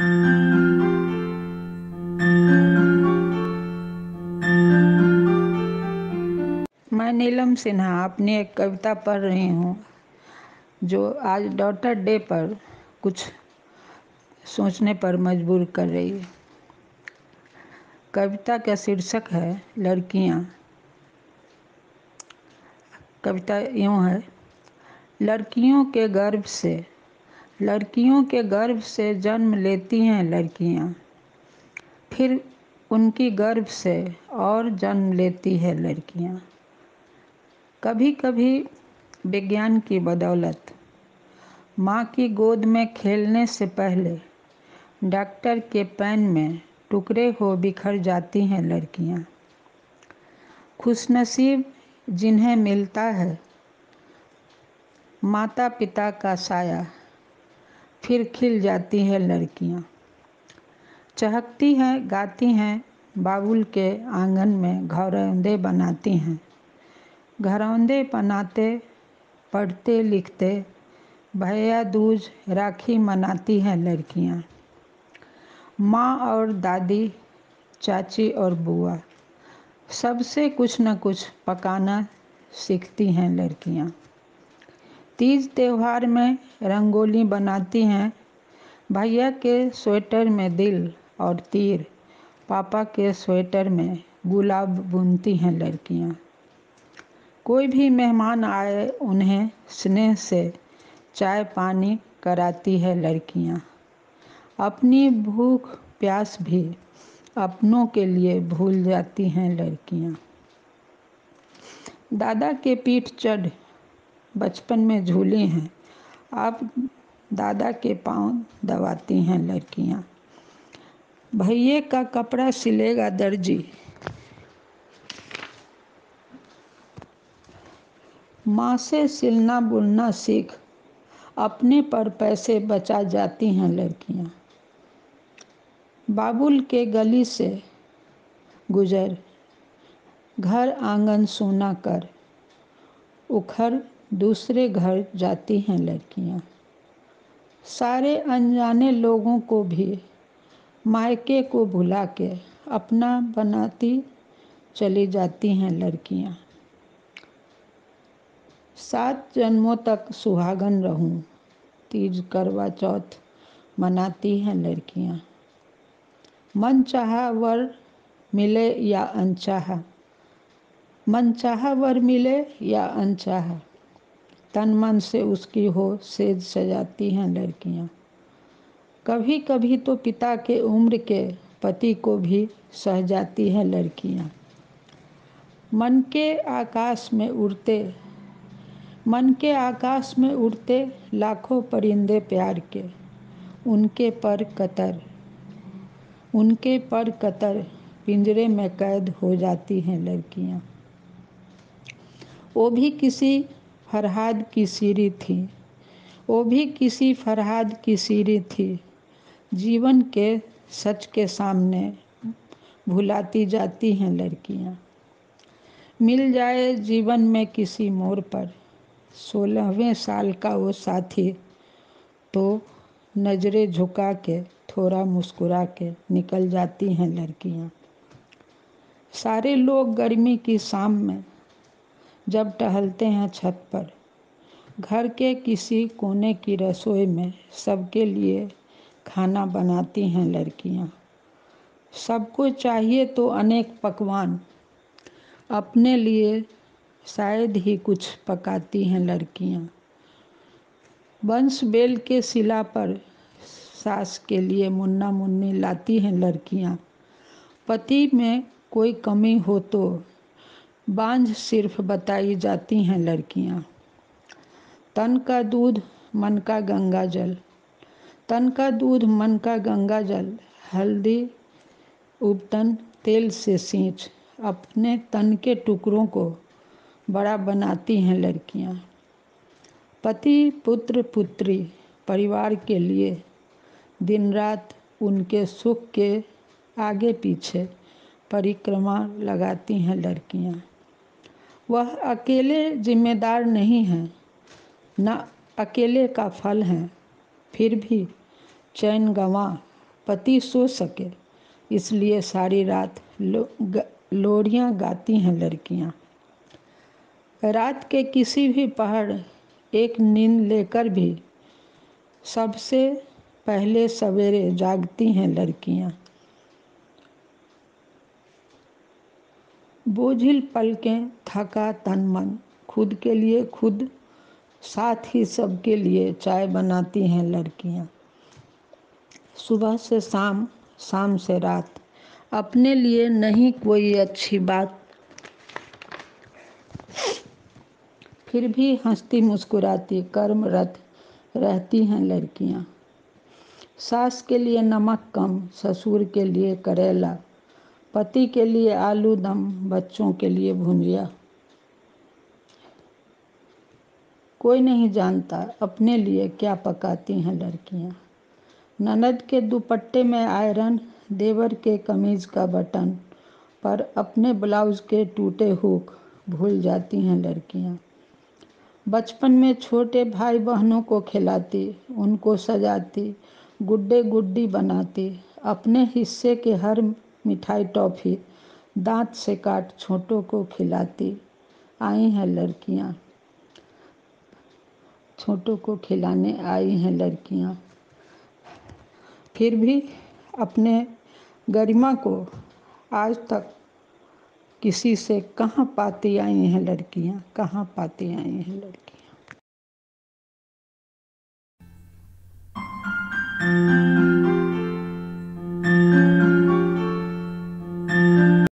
मैं नीलम सिन्हा अपनी एक कविता पढ़ रही हूँ जो आज डॉटर डे पर कुछ सोचने पर मजबूर कर रही है। कविता का शीर्षक है लड़कियाँ। कविता यूँ है। लड़कियों के गर्भ से जन्म लेती हैं लड़कियाँ, फिर उनकी गर्भ से और जन्म लेती है लड़कियाँ। कभी कभी विज्ञान की बदौलत माँ की गोद में खेलने से पहले डॉक्टर के पेन में टुकड़े हो बिखर जाती हैं लड़कियाँ। खुशनसीब जिन्हें मिलता है माता पिता का साया, फिर खिल जाती हैं लड़कियाँ। चहकती हैं, गाती हैं, बाबुल के आंगन में घरौंदे बनाती हैं। घरौंदे बनाते, पढ़ते लिखते, भैया दूज राखी मनाती हैं लड़कियाँ। माँ और दादी, चाची और बुआ सबसे कुछ न कुछ पकाना सीखती हैं लड़कियाँ। तीज त्योहार में रंगोली बनाती हैं, भैया के स्वेटर में दिल और तीर, पापा के स्वेटर में गुलाब बुनती हैं लड़कियाँ। कोई भी मेहमान आए उन्हें स्नेह से चाय पानी कराती है लड़कियाँ। अपनी भूख प्यास भी अपनों के लिए भूल जाती हैं लड़कियाँ। दादा के पीठ चढ़ बचपन में झूली हैं, अब दादा के पाँव दबाती हैं लड़कियाँ। भैये का कपड़ा सिलेगा दर्जी, माँ से सिलना बुनना सीख, अपने पर पैसे बचा जाती हैं लड़कियाँ। बाबुल के गली से गुजर घर आंगन सूना कर, उखड़ दूसरे घर जाती हैं लड़कियाँ। सारे अनजाने लोगों को भी मायके को भुला के अपना बनाती चली जाती हैं लड़कियाँ। 7 जन्मों तक सुहागन रहूं, तीज करवा चौथ मनाती हैं लड़कियाँ। मन चाहा वर मिले या अनचाहा, मन चाहा वर मिले या अनचाहा, तन मन से उसकी हो सेज सजाती हैं लड़कियाँ। कभी कभी तो पिता के उम्र के पति को भी सह जाती हैं लड़कियाँ। मन के आकाश में उड़ते लाखों परिंदे प्यार के, उनके पर कतर पिंजरे में कैद हो जाती हैं लड़कियाँ। वो भी किसी फरहाद की सीरी थी, जीवन के सच के सामने भुलाती जाती हैं लड़कियाँ। मिल जाए जीवन में किसी मोड़ पर 16वें साल का वो साथी, तो नजरें झुका के थोड़ा मुस्कुरा के निकल जाती हैं लड़कियाँ। सारे लोग गर्मी की शाम में जब टहलते हैं छत पर, घर के किसी कोने की रसोई में सबके लिए खाना बनाती हैं लड़कियाँ। सबको चाहिए तो अनेक पकवान, अपने लिए शायद ही कुछ पकाती हैं लड़कियाँ। बंस बेल के शिला पर सास के लिए मुन्ना मुन्नी लाती हैं लड़कियाँ। पति में कोई कमी हो तो बांझ सिर्फ बताई जाती हैं लड़कियाँ। तन का दूध मन का गंगा जल, हल्दी उपटन तेल से सींच, अपने तन के टुकड़ों को बड़ा बनाती हैं लड़कियाँ। पति पुत्र पुत्री परिवार के लिए दिन रात उनके सुख के आगे पीछे परिक्रमा लगाती हैं लड़कियाँ। वह अकेले जिम्मेदार नहीं हैं, न अकेले का फल हैं, फिर भी चैन गंवा पति सो सके, इसलिए सारी रात लोरियां गाती हैं लड़कियां। रात के किसी भी पहर एक नींद लेकर भी सबसे पहले सवेरे जागती हैं लड़कियां। बोझिल पलकें, थका तन मन, खुद के लिए खुद, साथ ही सबके लिए चाय बनाती हैं लड़कियां। सुबह से शाम, शाम से रात, अपने लिए नहीं कोई अच्छी बात, फिर भी हंसती मुस्कुराती कर्मरत रहती हैं लड़कियां। सास के लिए नमक कम, ससुर के लिए करेला, पति के लिए आलू दम, बच्चों के लिए भुंजिया। कोई नहीं जानता अपने लिए क्या पकाती हैं लड़कियां। ननद के दुपट्टे में आयरन, देवर के कमीज का बटन, पर अपने ब्लाउज के टूटे हुक भूल जाती हैं लड़कियां। बचपन में छोटे भाई बहनों को खिलाती, उनको सजाती, गुड्डे गुड्डी बनाती, अपने हिस्से के हर मिठाई टॉफ़ी दांत से काट छोटों को खिलाती आई हैं लड़कियां। छोटों को खिलाने आई हैं लड़कियां। फिर भी अपने गरिमा को आज तक किसी से कहाँ पाती आई हैं लड़कियां, कहाँ पाती आई हैं लड़कियां।